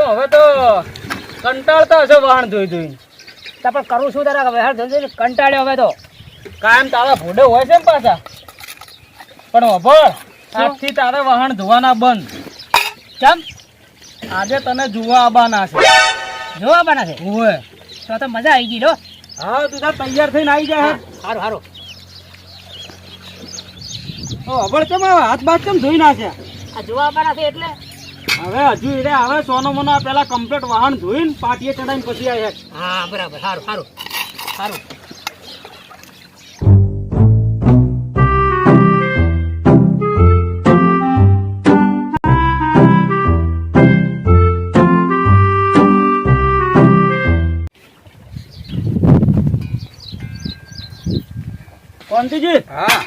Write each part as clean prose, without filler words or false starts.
હવે તો કંટાળતા હશે વાહન ધોઈ પણ કરું શું તારા વહેણ ધંધો કંટાળ્યો હવે તો કાયમ તારા ભોડે હોય છે ને પાછા પણ અભળ આજથી તારે વાહન ધોવાના બંધ કેમ આજે તને જોવા આવવાના છે જોવા બના છે હોય તો મજા આવી ગઈ લો હા તું તાર તૈયાર થઈને આવી જાય સારું સારું અભળ કેમ હાથ બાથ કેમ ધોઈ નાખ્યા આ જોવા આવવાના છે એટલે હવે હજુ એટલે હવે સોનો મોનો પેલા કમ્પ્લીટ વાહન ધોઈને પાટીએ ચડાઈને પછી આવ્યા હા બરાબર સારું સારું સારું કોંતીજી હા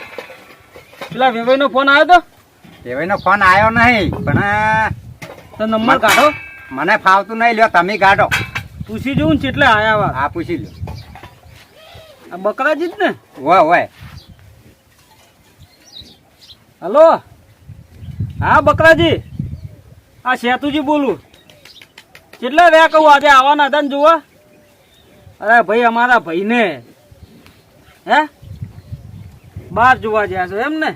પેલા વેવાઈ નો ફોન આવ્યો એનો ફોન આવ્યો નહીં પણ તો નંબર કાઢો મને ફાવતું નહીં લ્યો તમે કાઢો પૂછી જોઉં ને કેટલે આયા વા હા પૂછી લ્યો આ બકરાજી જ ને હોય હલો હા બકરાજી આ સેતુજી બોલું કેટલા રહ્યા કહું આજે આવવાના હતા ને જોવા અરે ભાઈ અમારા ભાઈને હે બહાર જોવા ગયા છો એમ ને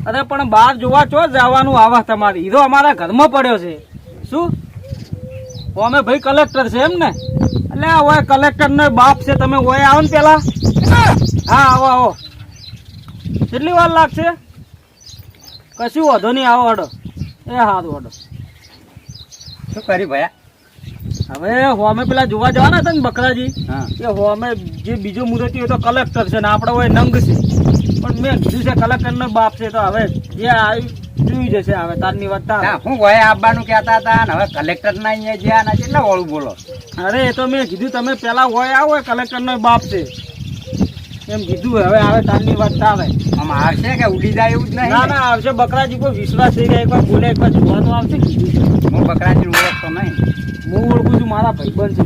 અરે પણ બહાર જોવા ચો જવાનું આવા તમારે હીરો અમારા ઘરમાં પડ્યો છે શું અમે ભાઈ કલેક્ટર છે એમ ને એટલે હોય કલેક્ટર નો બાપ છે તમે હોય આવો ને પેલા હા આવો આવો કેટલી વાર લાગશે કશું વાંધો નહીં આવો અડો એ હારું અડો શું કરી ભયા હવે હોમે પેલા જોવા જવાના હતા ને બકરાજી હા એ હોમે જે બીજો મુરતી હોય તો કલેક્ટર છે ને આપણે હોય નંગ છે પણ મેં કીધું છે કલેક્ટર નો બાપ છે તો હવે જે આવી જોઈ જશે હવે તારની વાત તાર હું હોય આવવાનું કહેતા હતા ને હવે કલેક્ટર ના અહીંયા જ્યાં ના કેટલા વાળું બોલો અરે એ તો મેં કીધું તમે પેલા હોય આવો કલેક્ટર નો બાપ છે એમ કીધું હવે આવે તારની વાત તારે આમ આવશે કે ઉડી જાય એવું જ નહીં ના ના આવશે બકરાજી કોઈ વિશ્વાસ છે કે એકવાર બોલે એકવાર જોવા તો આવશે કીધું હું બકરાજી ઓળખતો નહીં હું ઓળખું છું મારા ભાઈબંધ છે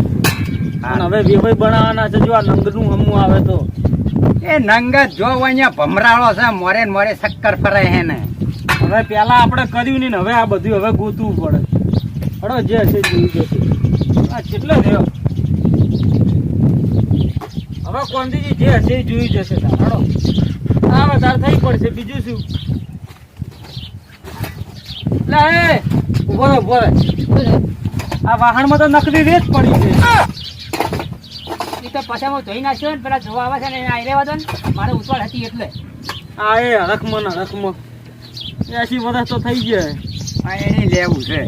પણ હવે વેવાઈ બનાવવાના છે જો આ નંગનું હમું આવે તો એ નંગત જો અહીંયા ભમરાળો છે મોરે ને મોરે શક્કર ફરે હે ને હવે પેલા આપણે કર્યું નહીં ને હવે આ બધું હવે ગોતવું પડે હડો જે હશે જોઈ જશે હા કેટલો થયો હવે કોંતીજી જે હશે એ જોઈ જશે તાર હડો હવે તાર થઈ પડશે બીજું શું લે એ ઉભો રહે આ વાહનમાં તો નકલી રેત પડી છે એ તો પછી હું ધોઈ નાખ્યો ને પેલા જોવા આવે છે ને એને આવી રહેવા દો ને મારે ઉતવાળ હતી એટલે આ એ હરખમાં ને હરખમાં 80 વર્ષ તો થઈ ગયા આ એની લેવું છે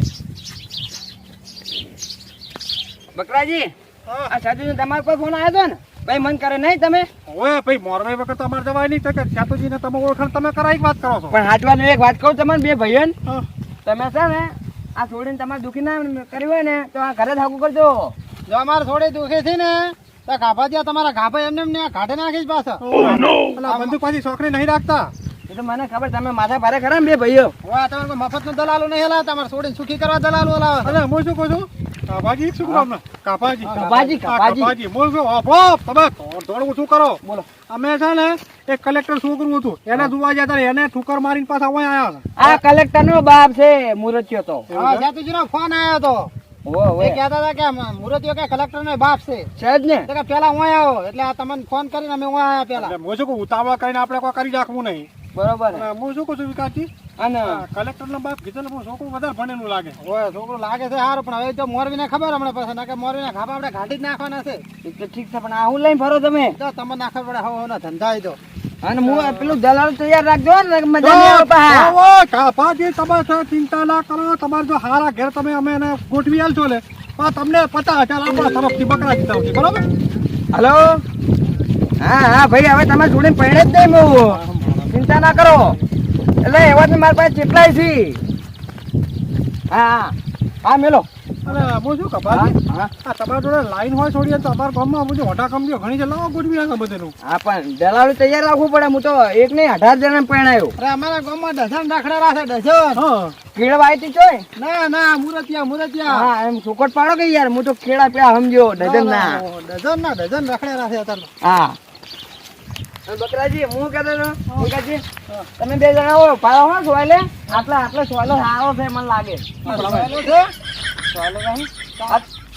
બકરાજી આ સાધુ તમારો કોઈ ફોન આવ્યો હતો ને ભાઈ મન કરે નહીં તમે ઓય ભાઈ મોરવાઈ વખત અમારે જવાય નહીં તો કે સાતુજીને તમે ઓળખાણ તમે કરાઈ વાત કરો છો પણ હાચવાનું એક વાત કહું તમને બે ભાઈઓને તમે છે ને આ છોડીને તમારે દુખી ના કર્યું હોય ને તો આ ઘરે જ હાકું કરજો જો અમારે થોડી દુખી થી ને તો ગાભા જ્યાં તમારા ગાભા એમને એમને કાઢે નાખી પાછા બંદૂક પાછી છોકરી નહીં રાખતા એ તો મને ખબર તમે માથા ભારે ખરા ને બે ભાઈઓ તમારે મફત નો દલાલો નહીં હલા તમારે છોડીને સુખી કરવા દલાલો હલાવે અરે હું શું કહું છું કાપાજી શું કામ કાપાજી બોલ છો તમે થોડું શું કરો બોલો અમે છે ને એક કલેક્ટર છોકરું હતું એને જોવા જતા એને ઠુકર મારીને પાછા અહીંયા આવ્યા આ કલેક્ટર નો બાપ છે મુરત્યો તો જાતુજી નો ફોન આવ્યો હતો એ કહેતા હતા કે મુરતીઓ કે કલેક્ટર નો બાપ છે છે જ ને તો કે પેલા હું આવ્યો એટલે આ તમને ફોન કરીને અમે હું આવ્યા પેલા હું શું કહું ઉતાવળા કરીને આપણે કોઈ કરી રાખવું નહીં બરોબર હું શું કહું છું વિકાસજી અને કલેક્ટર નો બાપ કીધું છોકરું વધારે ભણેલું લાગે હોય છોકરું લાગે છે સારું પણ હવે તો મોરવી ને ખબર હમણાં પાસે ના કે મોરવી ના ખાવા આપણે ઘાટી જ નાખવાના છે ઠીક છે પણ આ હું લઈને ફરો તમે તમને નાખવા પડે હવે ધંધા તો અને હું પેલું દલાલ તૈયાર રાખજો ને મજા નહીં આવે કાપાજી તમે ચિંતા ના કરો તમારે જો હારા ઘેર તમે અમે એને ગોઠવી આલશો ને તમને 50,000 આપણા તરફથી બકરા જીતા આવશે બરોબર હલો હા ભાઈ હવે તમે જોડે પહેણે જ નહીં હું ચિંતા ના કરો એટલે એવા મારી પાસે કેટલાય છે હા મેલો અરે હું શું કપાજી આ તમારા જોડે લાઈન હોય છોડીએ તો અમારા ગામમાં મુજબ હોટા કંપનીઓ ઘણી છે લાવો ગોઠવી આગળ બધેનું હા પણ દલાલી તૈયાર રાખવું પડે હું તો એક નહીં 18 જણા પહેણાયો અરે અમારા ગામમાં ડઝન રાખડેલા છે ડઝન કેળવા આવી ચોય ના મુરતિયા હા એમ સુકટ પાડો કે યાર હું તો કેળા પેલા સમજો ડઝન ના ડઝન રાખડેલા છે અત્યારે હા બકરાજી હું કહેતો હતો બકરાજી તમે બે જણા આવો પાડો હો સોયલે આટલા સોયલો સારો છે મને લાગે સોયલો નહીં?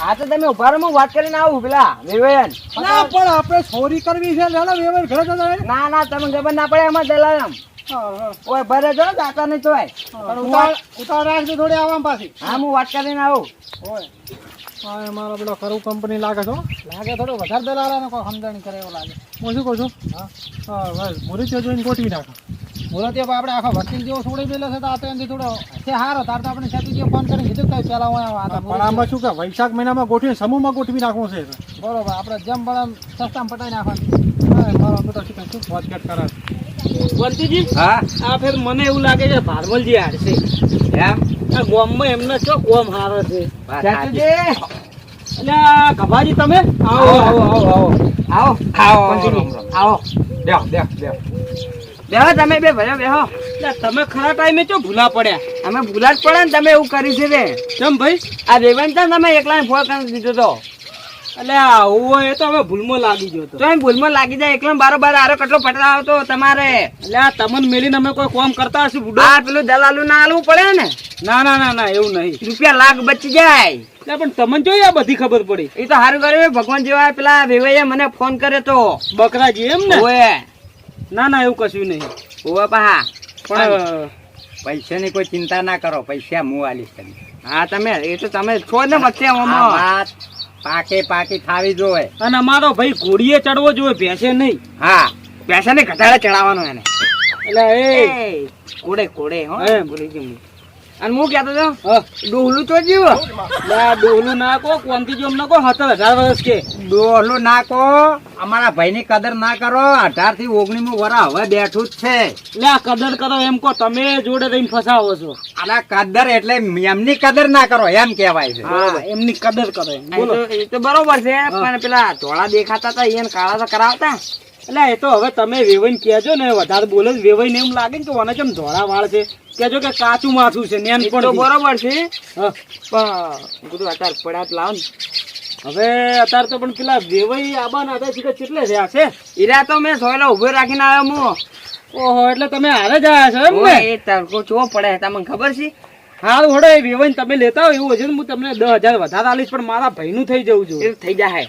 હા તો તમે ઉભા રહો, હું વાત કરીને આવું પેલા વેવાયન. ના પણ આપણે ચોરી કરવી છે લેલા વેવાઈ ઘરે જતા રહે. ના ના તમે ખબર ના પડે એમાં દલાલ એમ. ઓય ભરે જો દાતા નહીં તોય. પણ ઉતાર રાખજો થોડી આવામ પાછી. હા હું વાત કરીને આવું. ઓય હા મારો પેલો ખરું કંપની લાગે છો લાગે થોડું વધારે દલાલાને કોઈ સમજણ કરે એવું લાગે. હું શું કહું છું હા બસ મુરતીઓ જોઈને ગોઠવી નાખો. મુરતીઓ આપણે આખો વકીલ જેવો છોડી મેલે છે તો આ તો એમથી થોડો છે સારો તાર તો આપણે સેતુજીએ ફોન કરીને કીધું કઈ પેલા પણ આમાં શું કે વૈશાખ મહિનામાં ગોઠવી સમૂહમાં ગોઠવી નાખવું છે બરોબર આપણે જેમ પણ સસ્તામાં પટાઈ નાખવાનું. હા મારો બેટો શું વાતચીત કરે વંતીજી હા આ ફેર મને એવું લાગે છે ભારમલજી હારશે. એમ આ ગામમાં એમનો ચો કોમ હારો છે. વાત સાચી. સેતુજી એટલે આ ગભાજી તમે આવો આવો આવો આવો આવો આવો કંટીન્યુ. રામ, રામ. આવો બેહો બેહો બેહો. બેહો તમે બે ભલે બેહો. એટલે તમે ખરા ટાઈમે ચો ભૂલા પડ્યા. અમે ભૂલા જ પડે ને તમે એવું કર્યું છે તે. કેમ ભાઈ? આ રેવણ તો તમે એકલાને ફોન કરી દીધો તો. એટલે આવું હોય તો હવે ભૂલમાં લાગી ગયો તો. તો એમ ભૂલમાં લાગી જાય એકલા બારોબાર આરો કેટલો પટરાવો તો તમારે. એટલે આ તમને મેલીને અમે કોઈ કામ કરતા હશું બુડો? આ પેલું દલાલું ના આલવું પડે ને. ના ના ના ના એવું નહીં. રૂપિયા લાખ બચી જાય. એટલે પણ તમને જોઈ આ બધી ખબર પડી. એ તો સારું કર્યું ભગવાન જેવા પેલા વેવાઈએ મને ફોન કર્યો તો. બકરાજી એમ ને? ઓએ ના ના એવું કશું નહીં. ઓએ પહા પણ પૈસાની કોઈ ચિંતા ના કરો, પૈસા હું આલીશ તમને. હા તમે એ તો તમે છો ને વચ્ચે આ ઓમાં. વાત પાકી થાવી જોવે. અને અમારો ભાઈ ઘોડીએ ચડવો જોઈએ, ભેંસે નહીં. હા પૈસા ને ઘટાડે ચડાવવાનો એને. એટલે એ એ કોડે કોડે હો એમ. ભૂલી ગયો હું. અને હું કહેતો હતો હા. ડોહલું તો જીવ. એટલે આ ડોહલું ના કહો, કોંતીજી અમને કહો 17-18 વર્ષ કે. ડોહલું નાખો, અમારા ભાઈની કદર ના કરો. 18 થી 19 વરા હવે બેઠું જ છે. એટલે આ કદર કરો એમ કહો, તમે જોડે રહીને ફસાવો છો. આના કદર એટલે એમની કદર ના કરો એમ કહેવાય છે. હા, એમની કદર કરો એમ. બોલો. એ તો બરોબર છે પણ પેલા ધોળા દેખાતા હતા એને કાળા તો કરાવતા. એટલે એ તો હવે તમે વેવાઈને કહેજો ને, વધારે બોલે વેવાઈને એમ લાગે ને કે ઓને કેમ ધોળા વાળ છે, કહેજો કે કાચું માથું છે નેન એ પણ તો બરોબર છે હા. પણ બધું અત્યારે પડ્યા જ લાવો ને. હવે અત્યારે તો પણ પેલા વેવાઈ આબાના હતા છે કે કેટલે રહ્યા છે? ઈરા તો મેં સોયલો ઉભો રાખીને આવ્યો હું. ઓહો, એટલે તમે હારે જ આવ્યા છો એમ ને? ઓય, એ તડકો ચો પડે તમને ખબર છે. હારું હડો, એ વેવાઈને તમે લેતા હો એવું હશે ને હું તમને 10,000 વધારે આલીશ, પણ મારા ભાઈનું થઈ જવું એ જોઈએ. તો થઈ જાય.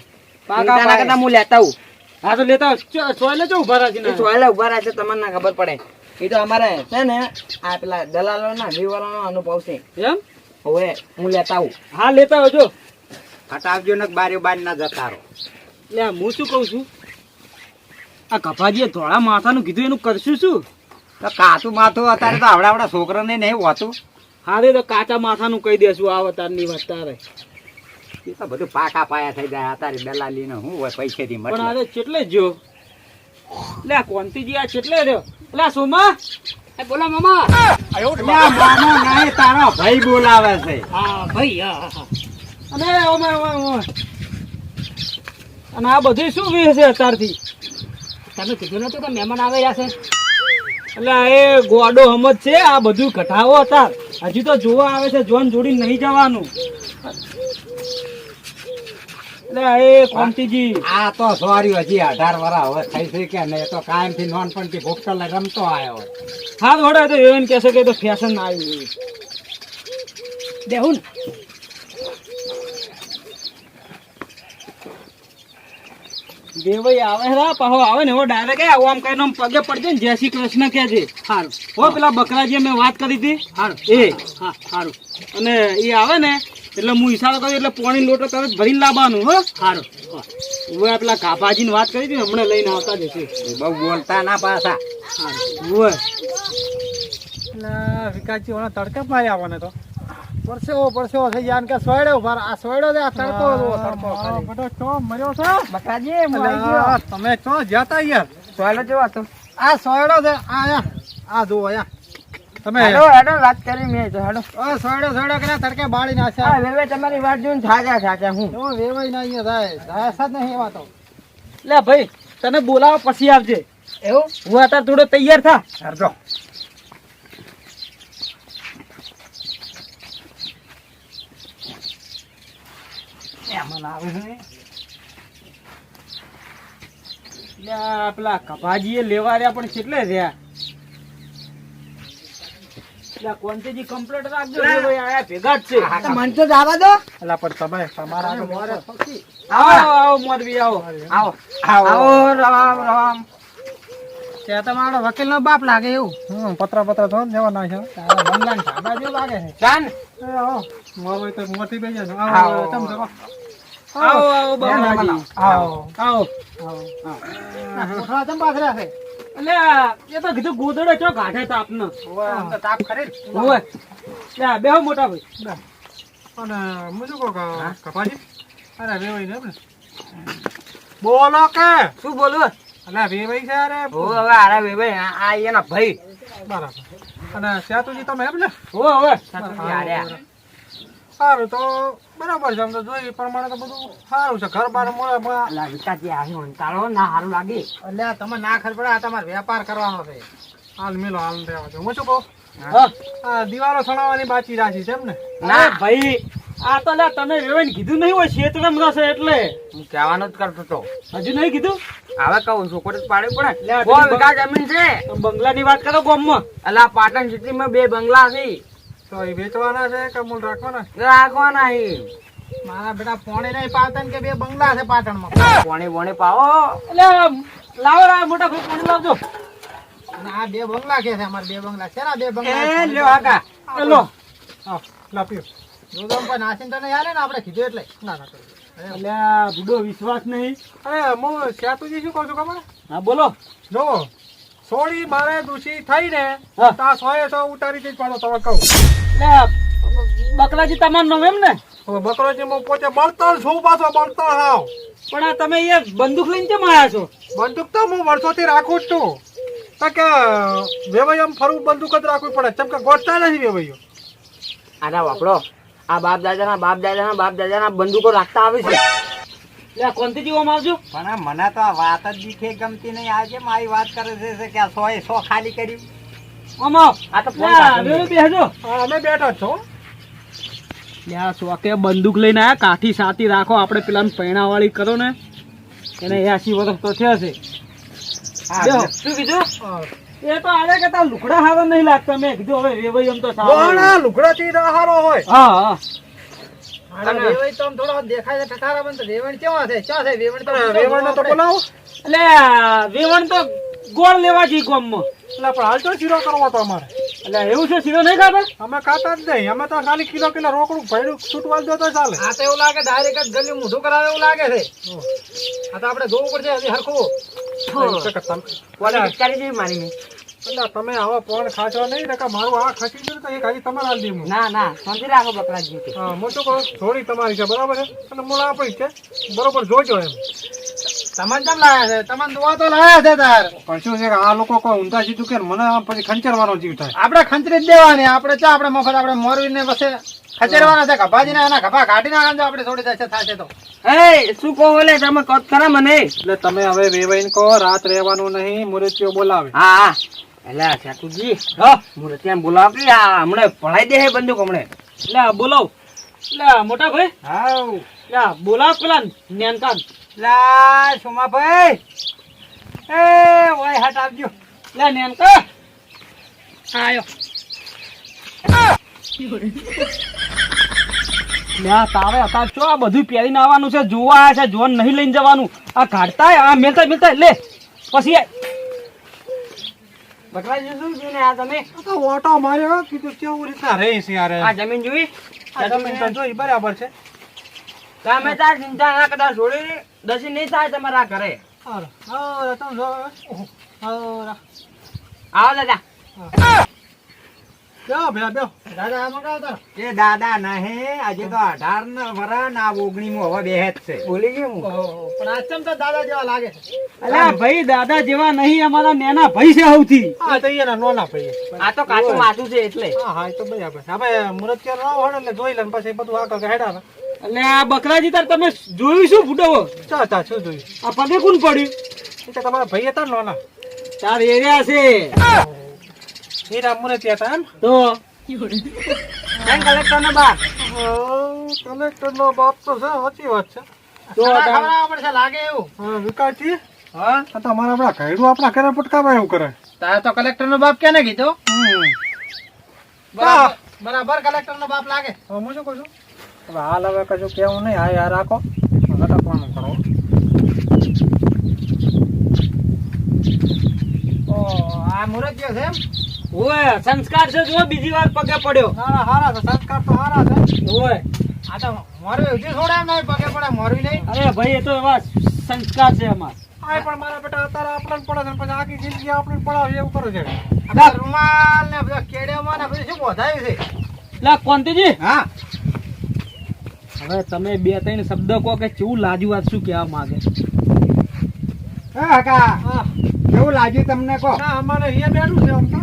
પાકા ચિંતા ના પાય. કરતા હું લેતા આવું. હા તો લેતા સોયલે જો ઉભા રાખીને એ સોયલા ઉભા રહે છે તમને ના ખબર પડે. એ તો અમારે છે ને આ પેલા દલાલો ના વિવરણનો અનુભવ છે. એમ? હવે હું લેતા આવું. હા લેતા આવજો. હટાવજો ને બારી બાર ના જતા રહો. એટલે આ હું શું કઉ છું, આ કપાજીએ ધોળા માથાનું કીધું એનું કરશું શું? તો કાચું માથું અત્યારે તો આવડા છોકરાને નહીં હોતું. હારે તો કાચા માથાનું કહી દેશું આ અવતારની વાત તારે. એ તો બધું પાકા પાયા થઈ જાય. અત્યારે દલાલી ને શું હોય પૈસેથી પણ મતલબ. આરે ચેટલે જો એટલે આ કોંતીજી આ ચેટલે રહ્યો. એટલે આ સોમા બોલા મામા. અલ્યા મામો નહીં, તારો ભાઈ બોલાવે છે. હા ભાઈ હા હા. અને ઓમે અને આ બધું શું વે છે અત્યારથી? તમે કીધું નતું કે મહેમાન આવે રહ્યા છે? એટલે આ એ ગોડો હમજ છે, આ બધું ઘટાવો હતા. હજી તો જોવા આવે છે, જોન જોડી નહીં જવાનું. એટલે આ એ કોંતીજી આ તો સોરી હજી 18 વરા હવે થઈ છે કે નહીં. એ તો કાયમ થી નોનપણથી ભૂખટલ રમતો આવ્યો. હા વડે તો એવું કહેશે કે તો ફેશન આવી દેવું દેવાઈ આવે રા પાહો આવે ને એવો ડાયરેક્ટ આવું આમ કઈ પગે પડજે ને જય શ્રી કૃષ્ણ કે છે. સારું હો, પેલા બકરાજી મેં વાત કરી હતી. સારું એ હા સારું. અને એ આવે ને એટલે હું ઈશારો કર્યો એટલે પોણી લોટો તરત ભરીને લાવવાનું. હો સારું. હવે પેલા કાપાજીને વાત કરી હતી ને હમણાં લઈને આવતા જશે. એ બહુ બોલતા ના પાછા. સારું. વિકાસજી ઓના તડકે પાય આવવાને તો પરસેવો થઈ જાય કે સોયડે ઉભા આ સોયડો આ તડકો બધો ચો મર્યો છે. બકરાજી હું આવી ગયો. તમે ચો જતા યાર સોયલો કેવો હતો? આ સોયડો છે આ જુઓ અહીંયા તમે હેડો હેડો વાત કરી મેં તો હેડો. સોયડો કે તડકે બાળી હા નાખ્યા વેવે તમારી વાત જોઈને થાક્યા હું. એવો વેવાય ના અહીંયા થાય સાદ નહીં એવા તો લે ભાઈ તને બોલાવો પછી આવજે. એવું હું અત્યારે થોડો તૈયાર થા. કરજો. પેલા કભાજી લેવા રહ્યા પણ કેટલે રહ્યા? એટલે કોંતીજી કમ્પ્લીટ રાખજો ને ભાઈ આયા ભેગા જ છે. તો મને તો જવા દો. એટલે પણ તમે તમારા આગળ મોરે ફસી. આવો આવો મોરબી આવો. આવો આવો રામ રામ. તે તમારો વકીલ નો બાપ લાગે એવું. પત્ર તો દેવા નાખ્યો. બંગલા ઢાબા જેવું લાગે છે. ચાન એ આવો મોરબી તો મોટી બેસી જાય. આવો. આવો તમે તો આવો આવો બકરાજી. આવો આવો. હા તમે પાથર્યા છે. એટલે આ એ તો કીધું ગોદડો ચો કાઢે તાપનો. આમ તો તાપ ખરી ને. હોવે. લે બેહો મોટા ભાઈ. અને હું શું કહું કપાજી અરે વેવાઈ ને બોલો કે શું બોલું? અલ્યા વેવાઈ છે અરે ઓ હવે આરા વે ભાઈ આ એના ભાઈ. બરાબર. અને સેતુજી તમે એમ ને હોવે હોવે. આર્યા. સારું તો બરાબર છે આમ તો જોઈ એ પ્રમાણે તો બધું સારું છે ઘર બાર મોડા અલા વિકાસજી આવી વંતાળો ના હારું લાગે. અલ્યા તમે ના ખબર પડે આ તમારે વેપાર કરવાનો છે હાલ મિલો હાલ રહેવા દો હું શું કહું હા. આ દિવાલો સણાવવાની બાકી રાખી છે એમ ને ના ભાઈ આ તો લે તમે વેવાઈને કીધું નહીં હોય શેતરમ રસે એટલે હું કહેવાનું જ કરતો તો. હજુ નહીં કીધું. હવે કહું છું કોઈ પાડવી પડે. લે, બહુ વીઘા જમીન છે. તો બંગલાની વાત કરો ગામમાં. અલા પાટણ સિટીમાં 2 બંગલા છે. તો એ વેચવાના છે કે મૂળ રાખવાના રાખવાના છે. મારા બેટા ફોને નહીં પાડતા ને કે 2 બંગલા છે પાટણમાં પોણી બોણી પાવો. એટલે લાવો લાવો મોટા ભાઈ પાણી લાવજો. અને આ 2 બંગલા કે છે અમારે 2 બંગલા છે ને 2 એ બંગલા લ્યો આગા. લો હા લાપ્યો જોજો પણ નાસીને તો નહીં હાલે ને આપણે કીધું એટલે ના ના એટલે આ બુડો વિશ્વાસ નહીં. અરે હું સેતુજી શું કહું છું ખબર હા બોલો. જો સોળી મારે દૂષી થઈ ને હા. તો આ 100 ઉતારી જ પાડો તમે કહું એટલે બકરાજી તમારું નામ એમ ને. હવે બકરોજી હું પોતે બળતણ છું પાછો બળતણ હાવ પણ આ તમે એ બંદૂક લઈને કેમ આવ્યા છો. બંદૂક તો હું વર્ષોથી રાખું જ છું તો કે વેવાઈ આમ ફરવું બંદૂક જ રાખવી પડે કેમ કે ગોઠતા નથી વેવાઈઓ આના વાપરો આ બાપ દાદાના બંદૂકો રાખતા આવે છે. એટલે કોંતીજી ઓમ આવજો. પણ આ મને તો આ વાત જ દીખે ગમતી નહીં. આજે મારી વાત કરે છે કે આ 100 ખાલી કર્યું. ઓમ આવ. આ તો ફોન લે, કાઢી વેલો બેસજો. હા અમે બેઠા જ છો લે આ શોકે બંદૂક લઈને આયા કાઠી સાતી રાખો. આપણે પેલા પૈણાવાળી કરો ને એને 80 વર્ષ તો થયા છે. બેહો. શું કીધું? એ તો આને કહેતા લુકડા હારા નહીં લાગતા. મેં કીધું હવે વેવાઈ એમ તો સારું. ગોળા લુગડાથી હારો હોય હા હા. અને વેવાઈ તો આમ થોડો દેખાય છે ઠઠારા બંધ તો વેવણ કેવા છે ચા છે વેવણ તો વેવણ તો બોલાવો એટલે વેવણ તો ગોળ લેવા જઈ ગામમાં. એટલે પણ હાલ તો શીરો કરવો તો અમારે એટલે એવું છે શીરો નહીં ખાતા. અમે ખાતા જ નહીં અમે તો ખાલી કિલો રોકડું ભર્યું છૂટવાલ દો તો ચાલે આ તો એવું લાગે ડાયરેક્ટ જ ગલ્યું મોઢું કરાવે એવું લાગે છે આ તો આપણે જોવું પડશે હજી હરખું કોને પિચકારી જેવી મારી મેં? એટલે તમે આવા પોણ ખાચવા નહીં નકા મારું આ ખસી ગયું તો એક હજી તમારે હાલ દઉં ના શાંતિ રાખો બકરાજી કે. હા હું શું કહું થોડી તમારી છે બરાબર છે અને મૂળ આપણી છે બરોબર જોજો એમ તમને કેમ લાયા છે તમને દુઆ તો લાયા છે તાર પણ શું છે કે આ લોકો કોઈ ઊંધા સીધું કે મને આમ પછી ખંચરવાનો જીવ થાય આપણે ખંચરી જ દેવાની આપણે ચા આપણે મફત આપણે મોરવી ને પછી ખંચરવાના છે ગભાજીને એના ગભા કાઢીને આનંદ આપણે થોડી દશે થશે તો એ શું કહો એટલે તમે કત ખરા મને. એટલે તમે હવે વેવાઈને કહો રાત રહેવાનું નહીં મુરતીઓ બોલાવે હા એટલે સેતુજી હા મુરે ત્યાં બોલાવી આ હમણાં પડાઈ દે બંદૂક હમણાં. એટલે બોલાવ. એટલે મોટા ભાઈ હાઉ એટલે બોલાવ પેલા નેનકાન. લા સોમાભાઈ એ ઓય હટ આવજો. એટલે નેનકા આયો. લ્યા તારે હતા છો આ બધું પહેરીને આવવાનું છે. જોવા આવ્યા છે જોન નહીં લઈને જવાનું. આ કાઢતા આ મેલતા લે પછી બકરાજી શું જોઈને આ તમે તો ઓટો માર્યો કીધું કેવું રીતના રહે છે યાર આ જમીન જોઈ? આ જમીન તો જોઈ બરાબર છે તમે તાર ચિંતા ના કદાચ છોડી દસી નહીં થાય તમારા ઘરે. હાલો હાલો તમે જો હાલો આવો દાદા. બેહો બેહો બેહો દાદા આ મંગાવતા એ દાદા નહીં આજે તો 18 વરા ના 19 હવે બેહે જ છે. બોલી ગયો હું. પણ આ ચમ તો દાદા જેવા લાગે છે અલ્યા ભાઈ દાદા જેવા નહીં અમારા નેના ભાઈ છે સૌથી. હા તો એના નોના ભાઈ આ તો કાચું માથું છે એટલે. હા એ તો બરાબર હવે મુરત ક્યાં ના હોય એટલે જોઈ લે ને પછી બધું આગળ હેડા એટલે આ બકરાજી તાર તમે જોયું શું ફૂટવો. ચા ચા શું જોયું આ પગે કોણ પડ્યું. એ તો તમારા ભાઈ હતા ને નોના તાર એરિયા છે હીરા મુરત હતા એમ તો કલેક્ટર નો બા. કલેક્ટર નો બાપ તો છે સાચી વાત છે તો ખવડાવવા પડશે લાગે એવું હા વિકાસજી હા આ તો અમારા આપણા ઘરડું આપણા ઘરે પટકાવા એવું કરે તારે તો કલેક્ટર નો બાપ ક્યાં કીધો? બરાબર કલેક્ટર નો બાપ લાગે. હવે હું શું કહું છું? હવે હાલ હવે કશું કેવું નહીં. હા યાર રાખો. લટકવાનું કરો. ઓ આ મુરતિયો છે એમ? ઓય સંસ્કાર છે જો બીજી વાર પગે પડ્યો. ના ના હારા છે. સંસ્કાર તો હારા છે. ઓય આ તો મોરવી ઉઠી છોડે એમ નહીં પગે પડે મોરવી નહીં. અરે ભાઈ એ તો એવા સંસ્કાર છે અમાર. હા પણ મારા બેટા અત્યારે આપણને પડે છે પછી આખી જિંદગી આપણે પડાવે એવું કરો છે. આ રૂમાલ ને બધા કેડિયામાં ને બધું શું બોધાયું છે? લા કોંતીજી હા હવે તમે બે ત્રણ શબ્દ કહો કે કેવું લાજુ વાત શું કહેવા માંગે. કાકા હા કેવું લાગ્યું તમને કહો ના અમારે અહીંયા બેઠું છે આમ તો.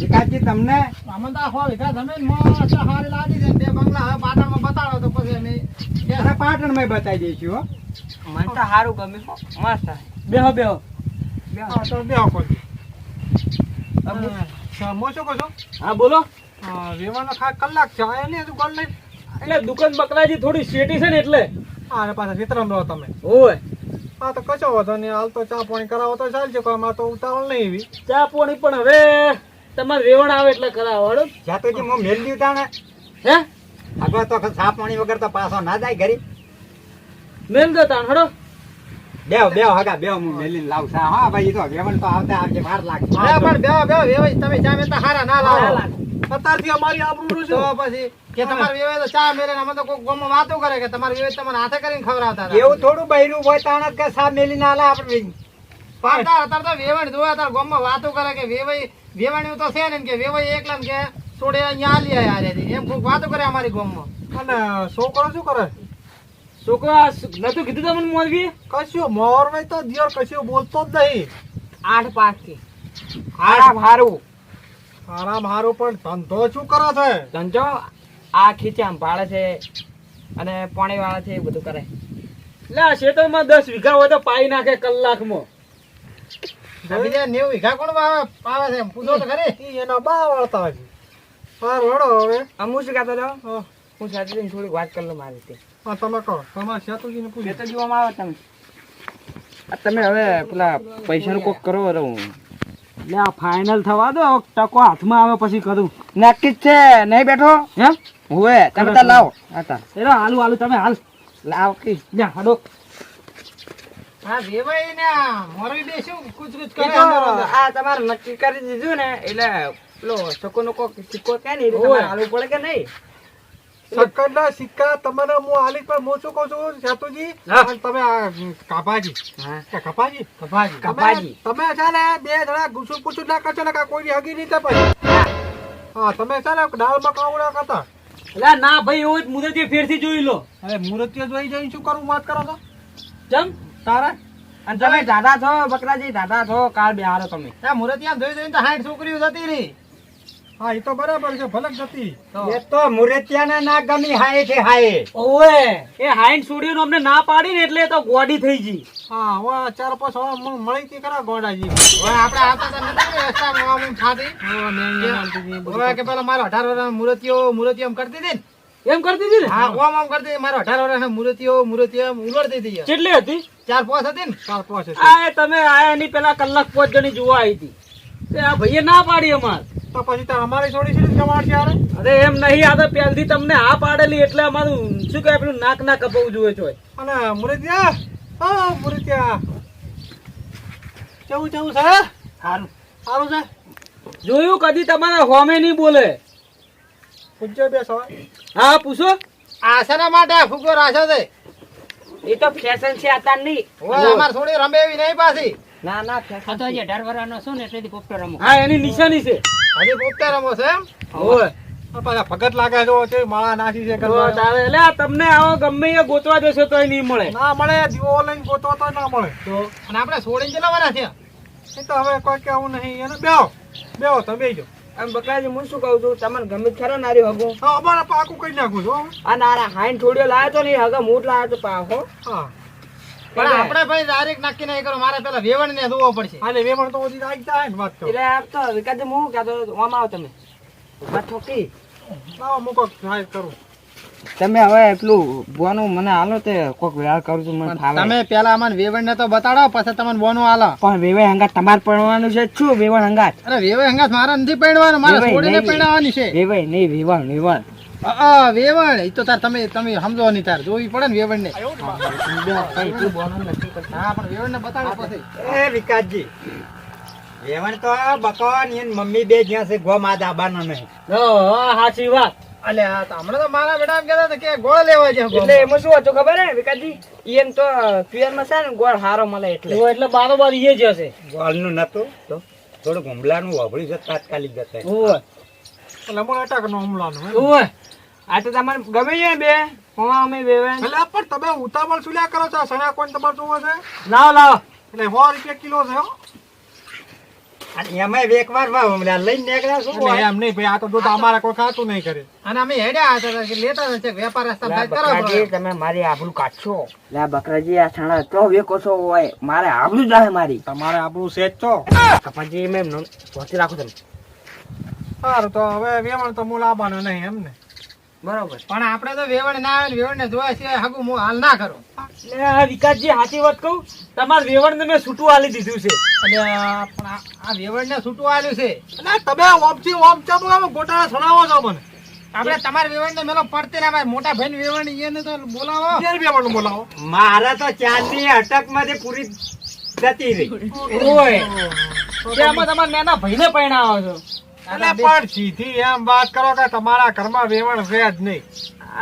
વિકાસજી તમને અમને તો આ વિકાસ જમીન મસ્ત હારી લાગી છે. બે બંગલા હવે પાટણમાં બતાડો તો પછી અમે અરે પાટણમાં બતાવી દઈશું હો. મને તો સારું ગમે મસ્ત. બેહો બેહો. હા તો બેહો કોઈ. હું શું કહું છું? હા બોલો. વેવાનો કલાક છે આ એની હજુ ગોળ નહીં. એટલે દુકાન બકરાજી થોડી શેટી છે ને એટલે. હા અને પાછા ચિત્રમ રહો તમે. ઓય હા તો કશો વાંધો નહીં. હાલ તો ચા પાણી કરાવો તો ચાલશે. કોઈ અમારે તો ઉતાવળ નહીં એવી. ચા પાણી પણ હવે તમારે વેવણ આવે એટલે કરાવો હળો. જાતોજી હું મેલ દીધું તાણે હે આગળ તો ચા પાણી વગર તો પાછો ના જાય ઘરી. મેલ દો તાણ હળો. બેવ હગા બેવ હું મેલીને લાવું સા. હા ભાઈ ઈ તો વેવણ તો આવતા આવજે વાર લાગશે. હા પણ બેહો વેવાઈ તમે ચા મેતા હારા ના લાવો. અત્યારથી અમારી આબરૂ છે. તો પછી કે તમારે વેવાઈ તો ચા મેલે અમે તો કોઈ ગોમાં વાતો કરે કે તમારે વેવાઈ તમને હાથે કરીને ખવડાવતા હતા. એવું થોડું બૈરું હોય તાણ જ કે સા મેલીને આલે આપણે. પાડતા અત્યારે તો વેવાણ જોયા તાર ગોમાં વાતો કરે કે વેવાણ્યું તો છે ને કે વેવાઈ એકલા ને કે છોડે અહીંયા આલી આયા રે એમ કોઈ વાતો કરે અમારી ગોમાં. અને છોકરો શું કરે? છોકરા નતું કીધું તમને મોરવી. કશું મોરવાઈ તો દિયર કશું બોલતો જ નહીં. 8 પાકથી આરામ હારું આરામ હારું પણ ધંધો શું કરો છે? ધંધો આ ખીચામ ભાડે છે અને પાણી વાળા છે એ બધું કરે. એટલે આ ખેતરમાં 10 વીઘા હોય તો પાઈ નાખે કલાકમાં. બીજા 90 વીઘા કોણ પાવે છે એમ પૂછો તો ખરી. ઈ એના બા વળતા હશે. હારું હેડો હવે. હું શું કહેતો હતો? હા, હું સાથે થોડીક વાત કરી લઉં મારી રીતે. હા તમે કહો. તમારે સેતુજીને પૂછો. તો જોવામાં આવે તમે આ તમે હવે પેલા પૈસાનું કોક કરો રહું. એટલે આ ફાઇનલ થવા દો ટકો હાથમાં આવે પછી કરું. નક્કી જ છે નહીં બેઠો હે હુએ તમે તાર લાવો હતા એરો હાલું તમે હાલ લાવ કી જા હાડો. હા વેવાઈ ને મોરવી બે શું કુછ કુછ ઈ કરે તો અંદર અંદર. આ તમારે નક્કી કરી દીધું ને એટલે પેલો સકોનો કોક સિક્કો કે નહીં ઓય. તમારે હાલવું પડે કે નહીં. સક્કરના સિક્કા તમને હું આલી પર હું શું કહું છું સેતુજી હા. અને તમે આ કાપાજી હા કે કપાજી કપાજી. તમે છે ને બે જણા ગુસુ પૂછું ના કરશો ને કોઈ હગી નહીં પછી. હા તમે છે ને દાળમાં કાવડા કરતા. એટલે ના ભાઈ એવું જ મુદતી ફેરથી જોઈ લો. હવે મુરતીઓ જોઈ જઈને શું કરું વાત કરો તો ચમ તારા અને તમે દાદા છો બકરાજી દાદા છો કાલ બેહારો તમે. ત્યાં મુરતિયા જોઈ જોઈને તો 60 છોકરીઓ જતી રહી. હા એ તો બરાબર છે ભલક જતી. એ તો મુરતિયાને ના ગમી હાય છે હાય. ઓવે એ હાઈન છોડીઓ અમને ના પાડી ને એટલે એ તો ગોડી થઈ ગઈ. હા હવે 4-5 હવા મળી તી ખરા ગોડાજી. હવે આપણે આતા તો નથી રસ્તા માં ખાતી. હવે કે પેલા મારો 18 વર્ષનો મુરતિયો એમ કરતી હતી ને. એમ કરતી હતી ને. હા ઓમ કરતી મારો 18 વર્ષનો મુરતિયો એમ ઉલડતી હતી. કેટલી હતી? 4-5 હતી ને 4-5 હતી. આ તમે આયા એની પેલા કલાક 5 જણી જોવા આવી હતી. તે આ ભાઈએ ના પાડી અમાર. તો પછી તો અમારી છોડી છે જવાડ છે યાર. અરે એમ નહીં આ તો પહેલથી તમને હા પાડેલી એટલે અમારું શું કહેવાય પેલું નાક ના કપાવું જોઈએ છે. અને મુરતિયા હા મુરતિયા કેવું છે સારું સારું છે. જોયું કદી તમારા હોમે નહીં બોલે. પૂછજો બે સવાલ. હા પૂછો. આશના માટે ફુગો રાખ્યો છે. એ તો ફેશન છે અત્યારની. હવે અમાર થોડી રમે એવી નહીં પાછી. ના ના ફેશન તો 18 વર્ષનો છું ને એટલે પોપટો રમો. હા એની નિશાની છે. હજી પોપટા રમો છે એમ. ઓય આ પાછા ભગત લાગે જો છે માળા નાસી છે તો કરવા. તારે એટલે આ તમને આવો ગમે એ ગોતવા જશો તોય નહીં મળે. ના મળે દીવો લઈને ગોતો તો ના મળે. તો અને આપણે છોડીને ચલાવવાના છે. એ તો હવે કોઈ કેવું નહીં એને બેહો તમે બેહજો. આમ બકરાજી હું શું કહું છું તમને ગમે જ ખરો નારી હગો. હા અમારે પાકું કઈ નાખું છું. આ નારા હાઈન થોડીઓ લાવ્યો તો નહીં હગા મૂઠ લાવ્યો તો પાહો. હા પણ આપણે ભાઈ ડાયરેક્ટ નક્કી નહીં કરો. મારે પેલા વેવણ ને જોવો પડશે. હાલે વેવણ તો ઓછી આવી જાય ને વાત કરો. એટલે આપ તો વિકાસજી હું કહેતો આમ આવો તમે વાત ઠોકી. લાવો મૂકો ટ્રાય કરું. તમે હવે પેલું બોનું મને હાલો તે કોક વ્યવહાર કરું છું મને ફાવે. તમે પેલા અમને વેવણ ને તો બતાડો પછી તમને બોનું આલો. પણ વેવાય હંગાત તમારે પડવાનું છે શું વેવણ હંગાત? અરે વેવણ હંગાત મારા નથી પૈણવાનું, મારે વેવાય છોડીને નહીં. પૈણાવાની છે. વેવાય નહીં વેવણ વેવણ. વેવણ એ તો તાર તમે સમજો નહીં, તાર જોવી પડે ને વેવણ ને. હા પણ વેવણ ને બતાડો પછી. એ વિકાસજી વેવણ તો બકવાન એની મમ્મી બે જ્યાં છે ગો માં દાબાનો નહીં. સાચી વાત. અલે આ તો હમણાં તો મારા બેટા એમ કહેતા હતા કે ગોળ લેવા છે. એટલે એમાં શું હતું ખબર હે વિકાસજી? ઈયન તો પિયરમાં છે ને ગોળ હારો મળે એટલે. એટલે બારોબાર એ જ હશે. ગોળનું નતું તો થોડું હુમલાનું વાપર્યું છે તાત્કાલિક જતા. ઓય એટલે મને અટક નો હુમલાનું હે. ઓય આ તો તમારે ગમે છે બે હોવા અમે વેવાય. એટલે પણ તમે ઉતાવળ શું લ્યા કરો છો? સણા કોણ તમારે જોવો છે? લાવો લાવો. એટલે 100 રૂપિયા કિલો છે હો. અને એમાંય વેકવારમાં હુમલા લઈને નીકળ્યા શું એટલે હોય? એમ નહીં ભાઈ, આ તો દૂધ અમારે કોઈ ખાતું નહીં કરે. અને અમે હેડ્યા હતા કે લેતા નથી વેપાર રસ્તા લા ભાઈ કરો બકરાજી, તમે મારી આબરૂ કાઢશો. લા બકરાજી આ છાણા તો વેકો છો હોય મારે આબરૂ જાહે મારી. તમારે આપણું સેજ છો. કપાજી મેં પહોંચી રાખો તમે. સારું તો હવે વેવણ તો મૂળ આવવાનું નહીં એમ ને. બરોબર. પણ આપણે તો વેવણ ના આવે ને વેવણ ને જોયા છે હગું હું હાલ ના કરું. એટલે આ વિકાસજી સાચી વાત કહું, તમારા વેવણને મેં છૂટું આલી દીધું છે. એટલે પણ આ વેવણ ને છૂટું આવ્યું છે. એટલે તમે ઓમથી ઓમ ચમ ગોટા સણાવો છો મને. આપણે તમારે વેવણ ને મેલો પડતે ના ભાઈ, મોટા ભાઈ વેવણ એને તો બોલાવો. વેવણ બોલાવો. મારા તો ચાંદની અટક માંથી પૂરી જતી રહી. ઓય તેમાં તમારા નાના ભાઈને પરણાવો છો. એટલે પણ સીધી એમ વાત કરો કે તમારા ઘરમાં વેવણ છે જ નહીં.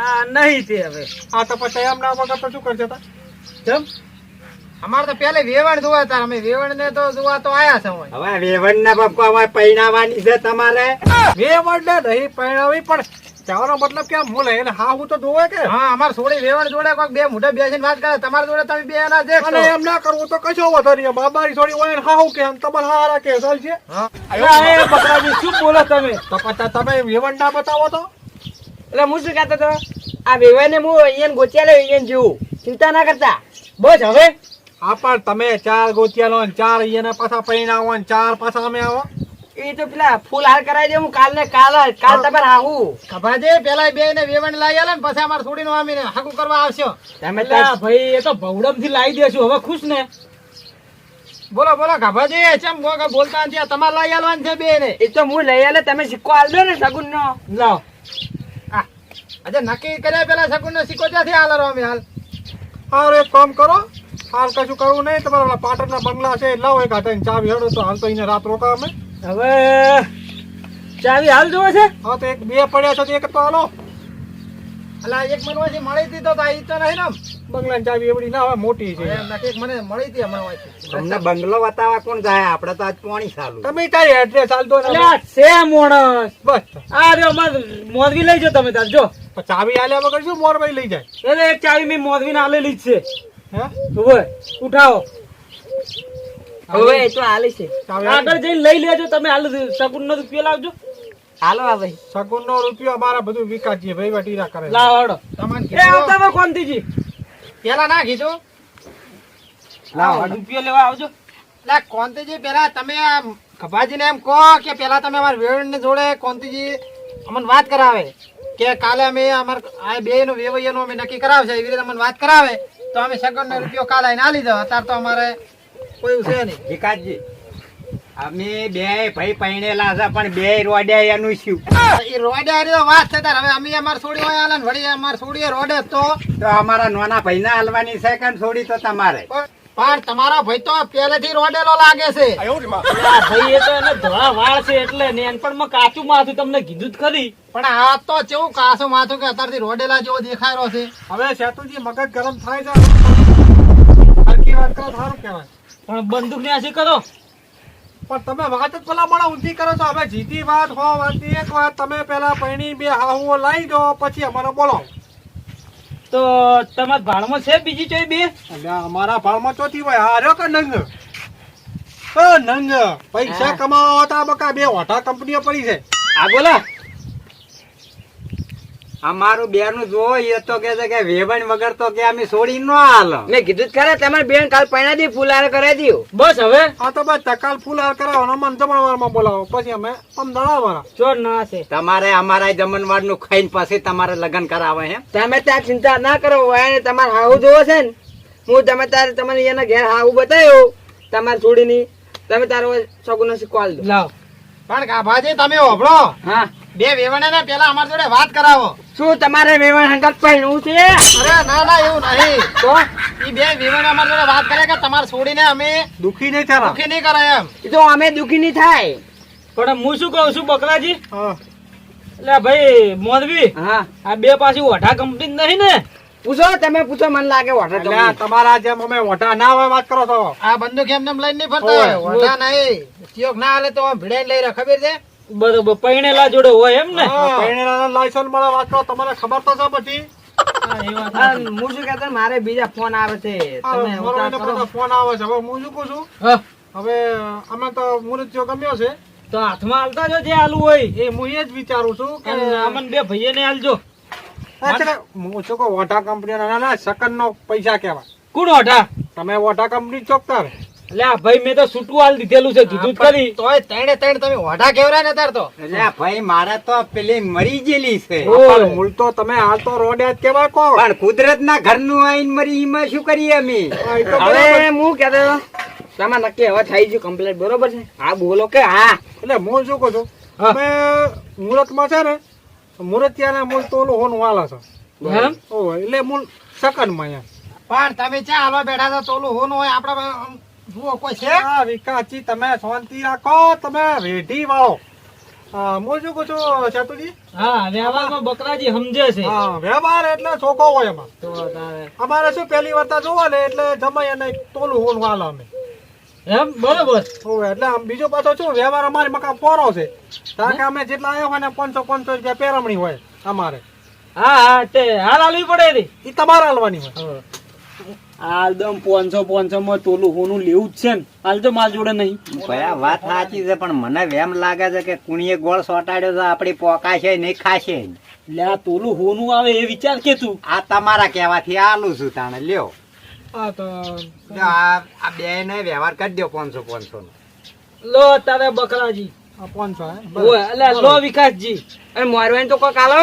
આ નહીં તે હવે આ તો પછી એમ ના વગર તો શું કરશે તા? કેમ? અમારે તો પેલે વેવણ જોવા હતા, અમે વેવણ ને તો જોવા તો આયા છે હોય. હવે વેવણ ના બાપા હવે પૈણાવાની છે તમારે. વેવણ ને નહીં પરણાવી પણ કહેવાનો મતલબ કે આમ મૂલે એટલે હા હું તો જોવે કે હા અમાર છોડી વેવણ જોડે કોઈક બે મોઢે બેસીને વાત કરે, તમારા જોડે તમે બે ના દેખો. અને એમ ના કરવું તો કશો વધો નહીં. બાબારી છોડી હોય ને હા હું કે તમારે હારા કે ચાલશે. અરે એ બકરાજી શું બોલો તમે? તો પછી તમે વેવણ ના બતાવો તો. એટલે હું શું કહેતો હતો, આ વેવાય ને હું અહીંયા ગોચ્યા લે અહીંયા જેવું ચિંતા ના કરતા. બસ હવે હા પણ તમે 4 ગોતિયા લો ને 4 અહીંયા પાછા પૈણાવો ને 4 પાછા અમે આવો. એ તો પેલા ફૂલ હાર કરાવી દે હું કાલ તમારે આવું. ખભાજે પેલા બે ને વેવણ લાવી આલે ને પછી અમારે છોડીને આવીને હાકુ કરવા આવશો. તમે અલા ભાઈ એ તો ભવડમ થી લાવી દેશું. હવે ખુશ ને? બોલો બોલો ખભાજી ચમ બોલતા નથી? આ તમારે લાવી આલવાનું છે બે ને. એ તો હું લઈ આલે, તમે સિક્કો આલ દો ને સગુન નો. લાવો. આજે નક્કી કર્યા પેલા સગુન નો સિક્કો ક્યાંથી આલરો અમે હાલ? હાલ એક કામ કરો, હાલ કશું કરવું નહીં. તમારા પાટણ ના બંગલા છે લાવો એક હાથે ચાવી હેડો તો હાલ તો એને રાત રોકા અમે. હવે ચાવી હાલ જોવે છે? હા તો એક બે પડ્યા છે તો એક તો હાલો. અલા એક મનવાથી મળી હતી તો ઈ તો નહીં ને બંગલાની ચાવી એવડી ના હોય, મોટી છે. એમ નથી, એક મને મળી હતી મનવાથી. અમને બંગલો બતાવવા કોણ જાય? આપડે તો આજ પાણી ચાલુ. તમે તારી એડ્રેસ હાલ દો ને. અલ્યા છે મોણસ. બસ આ રહ્યો માર મોરવી લઈ જાઓ તમે તાર જો. તો ચાવી આલ્યા વગર શું મોરભાઈ લઈ જાય? એટલે એક ચાવી મેં મોરવી ને આલેલી જ છે. હે ઓય ઉઠાવો. હવે એ તો હાલી છે. ચાવી આગળ જઈને લઈ લેજો તમે. હાલ સગુન નો રૂપિયો લાવજો. હાલો આ ભાઈ. સગુન નો રૂપિયો અમારા બધું વિકાસજી ભાઈ વટીરા કરે. લાવો હડો. તમને એ આવતા હોય કોંતીજી. પેલા ના કીધું. લાવો રૂપિયો લેવા આવજો. લા કોંતીજી પેલા તમે આ ખભાજીને એમ કહો કે પેલા તમે અમારા વેવણ ને જોડે કોંતીજી અમને વાત કરાવે કે કાલે અમે અમાર આ બે નો વેવૈયાનો અમે નક્કી કરાવશે. એવી રીતે અમને વાત કરાવે તો અમે સગન નો રૂપિયો કાલે આવીને આલી દો. અત્યારે તો અમારે કોઈ છે નહીં. વિકાસજી અમે બે ભાઈ પૈણેલા છે પણ બે રોડ્યા એનું શું? એ રોડે હારી તો વાત છે તાર. હવે અમે અમાર છોડી હોય આલે ને વળી અમાર છોડીએ રોડે તો તો અમારા નાના ભાઈ ના હાલવાની છે કે થોડી તો તમારે? પણ તમારો ભાઈ તો પહેલેથી રોડેલો લાગે છે. અલ્યા ભાઈ એ તો એને ધોળા વાળ છે એટલે નેનપણમાં કાચું માથું તમને કીધું જ ખરી. પણ આ તો કેવું કાસું માથું કે અત્યારથી રોડેલા જેવો દેખાય રહ્યો છે. હવે સેતુજી મગજ ગરમ થાય છે. હરકી વાત કરો સારું કહેવાય. પણ બંદૂક ની આશી કરો. પણ તમે વાત જ પેલા મને ઊંધી કરો છો. હવે જીતી વાત હો વાતની એક વાત, તમે પેલા પૈણી બે હાહુઓ લાવી દો પછી અમારે બોલો. તો તમારા ભાણમાં છે બીજી ચોઈ બે? એટલે અમારા ભાળમાં ચોથી હોય હાર્યો કે નંગ? નંગ પૈસા કમાવા હતા બકા બે હોટા કંપનીઓ પડી છે. આ બોલો. અમારું બેનું જો એ તો કે છે કે વેવણ વગર તો કે અમે છોડી ન હાલ. મેં કીધું જ ખરા તમારી બેન કાલ પૈણા દી ફૂલાર કરાવી દીધું. બસ હવે આ તો બસ તકાલ ફૂલ હાલ કરાવો મને જમણવારમાં બોલાવો પછી અમે પમદાળા ચોર ના છે. તમારે અમારા જમણવાર નું ખાઈને પછી તમારે લગ્ન કરાવે એમ. તમે ત્યાં ચિંતા ના કરો એને તમારે હાવું જોવો છે ને હું તમે તારે તમારે એના ઘેર હાવું બતાવ્યું તમારે છોડીની તમે તારો સગુનો સિક્કો આલ દો. લાવ પણ ગાભાજી તમે હોભળો હા બે વેવણા પેલા અમારી જોડે વાત કરાવો. શું તમારે વેવણ હંગાત પહેરવું છે? અરે ના એવું નહીં. તો ઈ બે વેવણ અમારી જોડે વાત કરે કે તમારે છોડીને અમે દુખી નહીં થવા. દુખી નહીં કરે એમ. એ તો અમે દુખી નહીં થાય. પણ હું શું કહું છું બકરાજી, હા. એટલે ભાઈ મોરબી હા આ બે પાછી ઓઢા કંપની નહીં ને? પૂછો તમે પૂછો મને લાગે વોટર એટલે તમારા જેમ અમે વોટા ના હોય વાત કરો છો. આ બંદૂક એમને લઈને નહીં ફરતા હોય. વોટા નહીં ચિયોક ના હાલે તો ભીડાઈ લઈ રહ્યા ખબર છે. બરોબર પૈણેલા જોડે હોય એમ ને? પૈણેલાના લાયસન્સ મળે વાત કરો તમને ખબર તો છે પછી. હું શું કહેતો મારે બીજા ફોન આવે છે તમે મારો ઉતાર એને કરો. પાછો ફોન આવે છે. હવે હું શું કહું છું હા, હવે અમે તો મુરત્યો ગમ્યો છે તો હાથમાં હાલતા જો જે હાલું હોય. એ હું એ જ વિચારું છું કે અને અમને બે ભાઈને હાલજો. હું શું કહું વોટા કંપની ના સેકન્ડ નો પૈસા કેવાય. કોણ ઓઢા? તમે વોટા કંપની ચોકતા એટલે આ ભાઈ મેં તો છૂટું હાલ દીધેલું છે, કીધું જ કરી. તોય ત્રણે તમે વોટા કેવરા ને તાર તો એટલે ભાઈ મારે તો પેલી મરી ગયેલી છે. પણ મૂળ તો તમે હાલ તો રોડ્યા જ કેવાય કો. પણ કુદરત ના ઘર નું આઈને મરી એમાં શું કરીએ અમે? હા, એ તો બરાબર. હવે હું કહેતો તમારે નક્કી હવે થઈ ગયું કમ્પ્લીટ બરોબર છે? હા બોલો કે હા. એટલે હું શું કહું છું હા. અમે મુહૂર્ત માં છે ને મુહૂર્તિયા મૂળ તો ઓલું હોનું વાલા છે. એમ? ઓહો, એટલે મૂળ સેકન્ડ માં એમ. પણ તમે ચા હાલવા બેઠા છો તો ઓલું હોનું હોય આપડે જુઓ કોઈ છે. હા વિકાસજી તમે શાંતિ રાખો તમે રેઢી વાળો. હા હું શું કહું છું સેતુજી. હા, વ્યવહારમાં બકરાજી સમજે છે. હા વ્યવહાર એટલે ચોખ્ખો હોય એમાં. તો તારે અમારે શું પહેલી વાર જોવા ને એટલે જમાઈ અને તોલું હોનું વાલા અમે. એમ બરોબર. ઓવે, એટલે આમ બીજો પાછો શું વ્યવહાર અમારી મકા પોરો છે. કારણ કે અમે જેટલા આવ્યા હોય ને 500 રૂપિયા પેરમણી હોય અમારે. હા હા તે હાલ હાલવી પડે રે. એ તમારે હાલવાની હોય. આલદમ 500 માં તોલું હોનું લેવું જ છે ને. હાલ તો માર જોડે નહીં. ભાઈ આ વાત સાચી છે પણ મને એમ લાગે છે કે કુણીએ ગોળ સોટાડ્યો છે આપડી પોકાશે નહીં ખાશે. એટલે આ તોલું હોનું આવે એ વિચાર કે તું. આ તમારા કહેવાથી આલું છું તાણે લ્યો. હા તો જો આ બે ને વ્યવહાર કરી દો 500 નો. લો તારે બકરાજી. આ 500 હે? ઓય એટલે લો વિકાસજી. અને મોરવાઈ તો કોઈ કાલો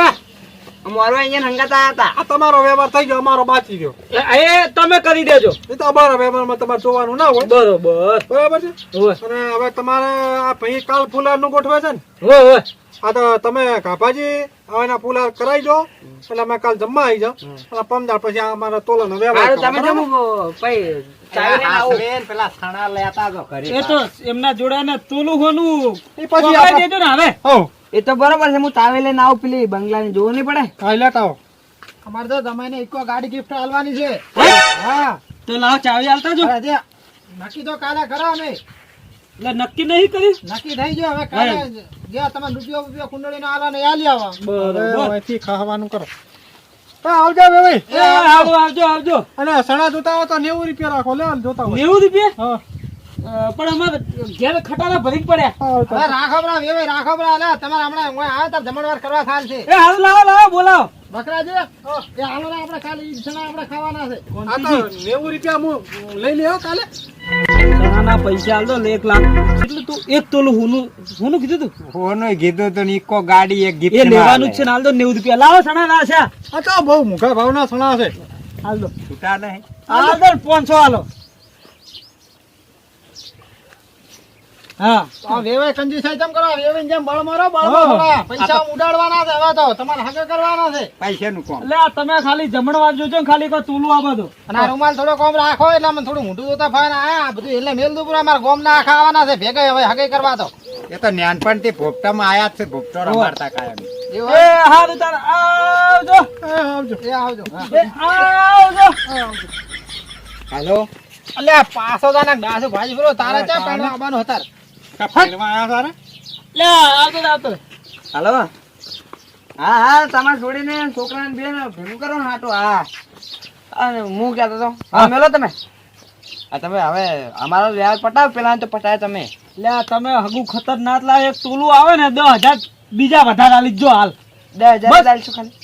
મોરવાઈ અહીંયા હંગાત આયા હતા. આ તમારો વ્યવહાર થઈ ગયો અમારો બાકી ગયો. એ તમે કરી દેજો. એ તો અમારા વ્યવહારમાં તમારે જોવાનું ના હોય. બરોબર. બરાબર છે. ઓય અને હવે તમારે આ ભાઈ કાલ ફુલાર નું ગોઠવે છે ને. ઓય ઓય. આ તો તમે કાપાજી હવે એના ફુલાર કરાવી દો એટલે અમે કાલ જમવા આવી જાવ અને 15 પછી આ અમારા તોલાનો વ્યવહાર હારું, કરો. તમે બરાબર? જમો ભાઈ ચાવીને આવો. હાસવે ને પેલા સણા લેતા જો ઘરે. એ તો એમના જોડે ને તોલું હોનું એ પછી પકડાઈ આપણે- દેજો ને હવે. હો એ તો બરોબર છે હું ચાવી લઈને આવું પેલી બંગલાની જોવું નહીં પડે. હા લેતા આવો. અમારે તો તમે ઇકો ગાડી ગિફ્ટ આલવાની છે. હા તો લાવ ચાવી આલતા જો. અરે દે. નક્કી તો કાલે કરો અમે. એટલે નક્કી નહીં કરી. નક્કી થઈ ગયો હવે કાલે જે તમે રૂપિયો કુંડળી નો આલો ને આલી આવા. બરોબર. એથી ખાવાનું કરો. હા આવજો ભાઈ. એ આવજો આવજો આવજો. અને સણા જોતા હોય તો 90 રૂપિયા રાખો લે જોતા હોય. 90 રૂપિયા? હા પણ અમારે ઘેર ખટારા ભરી જ પડ્યા. હવે રાખો બરા વેવે રાખો બરા લે તમારે હમણાં હું આવે તાર જમણવાર કરવા થાલ છે. એ હાલ લાવો લાવો બોલાવો. બકરાજી એ હાલો ને આપણે ખાલી ઈસણા આપણે ખાવાના છે. આ તો 90 રૂપિયા હું લઈ લેવો કાલે. ના પૈસા આલ દો 1 લાખ. એટલે તું એક તોલું હોનું કીધું તું. હોનું કીધું તો ઇકો ગાડી એક એ ગિફ્ટ લેવાનું જ છે ને હાલ દો 90 રૂપિયા. લાવો સણા ના છે. આ તો બહુ મોંઘા ભાવના સણા છે. હાલ દો. છૂટા નહીં. હાલ દો 500 હાલો. હા આ વેવે કંજુસાઈ કેમ કરો વેવે જેમ બળ મારો થોડા પૈસા ઉડાડવાના છે હવે તો તમારે હગે કરવાના છે. પૈસાનું કોમ. એટલે આ તમે ખાલી જમણવાર જોજો ને ખાલી કોઈ તોલું આ બધું. અને આ રૂમાલ થોડો કોમ રાખો એટલે મને થોડું મોટું જોતા ફાય ને આ બધું એટલે મેલ દુપુર અમારા ગોમ ના ખાવાના છે ભેગા હવે હગે કરવા તો એ તો નાનપણથી ભોપટામાં આયા જ છે ભોપટો રમાડતા કાયમ. એવું એ હારું તાર આવજો. આવજો એ આવજો એ આવજો. હાલો એટલે આ પાછો જાને ડાસો ભાજી ફરો તારે ચા પેણવા આવવાનું હતા લે આવજો ને આવજો. હાલો હા હા તમારે છોડીને છોકરાને બેન ભેગું કરો ને હાટો. હા અને હું કહેતો હતો હા મેલો તમે આ તમે હવે અમારો વ્યાજ પટાવ પેલા તો પટાય તમે. લે તમે હગુ ખતરનાક લાગે એક તોલું આવે ને 10,000 બીજા વધારે આલી જો હાલ. 10,000 ચાલશું ખાલી.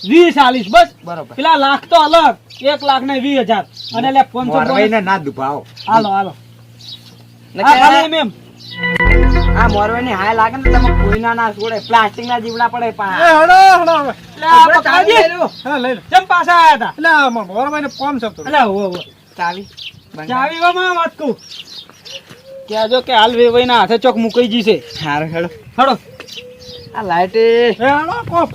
20 આલીશ બસ. બરોબર. પેલા લાખ તો અલગ, 1 લાખ ને 20,000 અને લે 500 મોરવાઈને ના દુભાવો. હાલો હાલો. નકે હા ખાલી એમ એમ. આ મોરવાની હાય લાગે ને તમે કોઈના ના છોડે, પ્લાસ્ટિક ના જીવડા પડે એ પા. હડો હડો હવે. લે આ બકરાજી, હા લઈ લે. કેમ પાછા આયા તા? એટલે આ મોરવાઈને કોમ છે તો. અલે હો હો. ચાવી ચાવી વામાં વાત કહું. કહેજો કે હાલ વેવાઈના હાથે ચોક મુકાઈ જશે. હારું હેડો. હડો. આ લાઈટ એ હડો કોપ.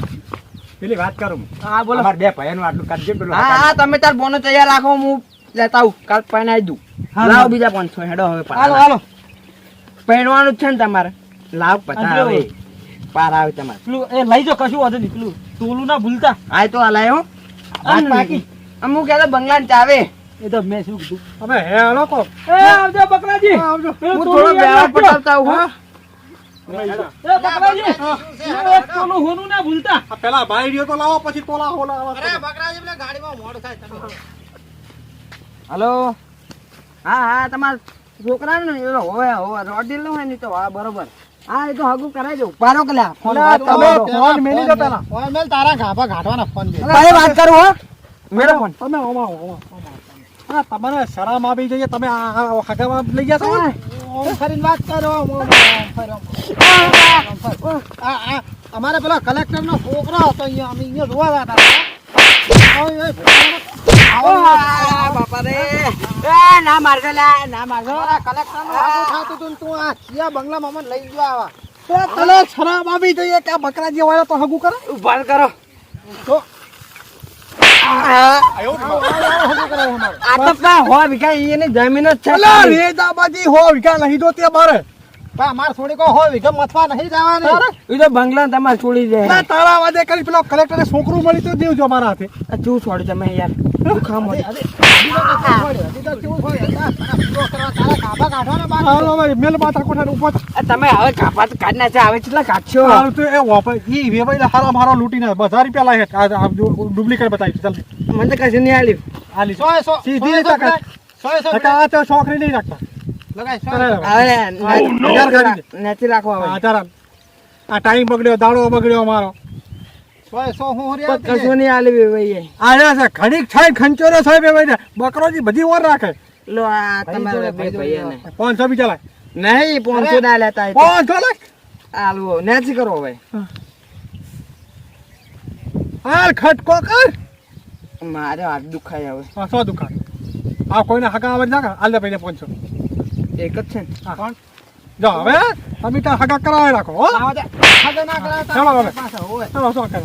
પેલી વાત કરું હું. હા બોલો. અમાર બે ભાઈઓનું આટલું કરજે પેલું હા હા તમે તાર બોનો તૈયાર રાખો, હું લેતા આવું કાલ પહેણ આવી દઉં. હા, લાવ હા. બીજા 500 હેડો હવે હાલો હાલો. પહેણવાનું જ છે ને તમારે. લાવ પતા અને આવે પાર આવે તમારે. પેલું એ લઈ જાઓ, કશું વાંધો નહીં. પેલું ટોલું ના ભૂલતા. આ તો હલાય હો. વાત બાકી. અમુક કહેતો બંગલાને ચાવે. એ તો મેં શું કીધું. હવે હે હડો કોપ. એ આવજો બકરાજી. હા, આવજો. પેલું હું ટોલું થોડો યાદ વ્યવહાર રાખજો. પટાવતા આવું હો. એ બકરાજી, એ ટોલું હોનું ના ભૂલતા. આ પેલા ભાઈ રહ્યો તો લાવો પછી તોલા હોલા. હલો. હા હા તમારા છોકરાને ને હવે રોડી લો હોય ને તો હા બરોબર. હા એ તો હગું કરાઈ દઉં. પારો કે લ્યા ફોન વાત તમે કરો. ફોન મેલી દો પેલા. ફોન મેલ તારા ગાભા ગાંઠવાના ફોન દે. ભાઈ વાત કરું હો. મેળો ફોન. તમે ઓમાં. હા તમારે શરમ આવી જોઈએ, તમે આ હગામાં લઈ ગયા છો ને? ઓમ ફરીને વાત કરો. અમારે પેલા કલેક્ટર નો છોકરો હતો અહીંયા, અમે અહીંયા જોવા આ બાપા રે. એ ના મારજો લ્યા ના મારજો. કલેક્ટર નું થતું હતું ને તું આ કિયા બંગલામાં મને લઈ ગયો આવા. તને શરમ આવી જોઈએ કે આ બકરાજી વાળા તો હગું કરે. ઉભા કરો. તો આ તો પા હો વિકા એની જમીન જ છે. અલા રેદાબાજી હો વિકા નહીં દો તે મારે. પા માર થોડી કો હો વિકા મથવા નહીં જવાની. એ તો બંગલા તમારે છોડી દે. ના તારા વાદે કરી પેલો કલેક્ટરે છોકરું મળી તો દેવજો મારા હાથે. આ ચૂ છોડી તમે યાર. દુખામ હોય. હાલો ભાઈ મેલ માથા કોઠાને ઉપર. આ તમે હવે કાપા તો કાઢના છે, હવે કેટલા કાઢશો? હાલ તો એ વાપર ઈ વેવાઈ હારા મારો લૂટીને 1000 રૂપિયા લાગે. આ ડુપ્લિકેટ બતાવી ચાલ. મને તો કશું નહીં આલ્યું. આલી સીધી ટકા. ટકા આ તો છોકરી નહીં રાખતા. હવે નથી રાખવા હવે. આ ટાઈમ બગડ્યો, દાડો બગડ્યો મારો. કશું નહીં આલ્યું ભાઈ. આયા છે ઘડીક થાય ખંચોરો સાહેબ ભાઈ બકરોજી બધી ઓર રાખે. લો આ તમારા બે ભાઈઓને 500 બી ચલાય. નહીં 500 ના લેતા હોય તો. 500 લાખ. આલવો નથી કરો હવે. હાલ ખટકો કર. મારે હાથ દુખાય હવે. આ 100 દુકાન. આ કોઈને હગા આવે નાખા આલે પૈને 500. એક જ છે ને. હા કોણ જો હવે તમે તાર હગા કરાવી રાખો હો. હગા ના કરાવતા ચાલો હવે. પાછા હોય. ચાલો શું કરે.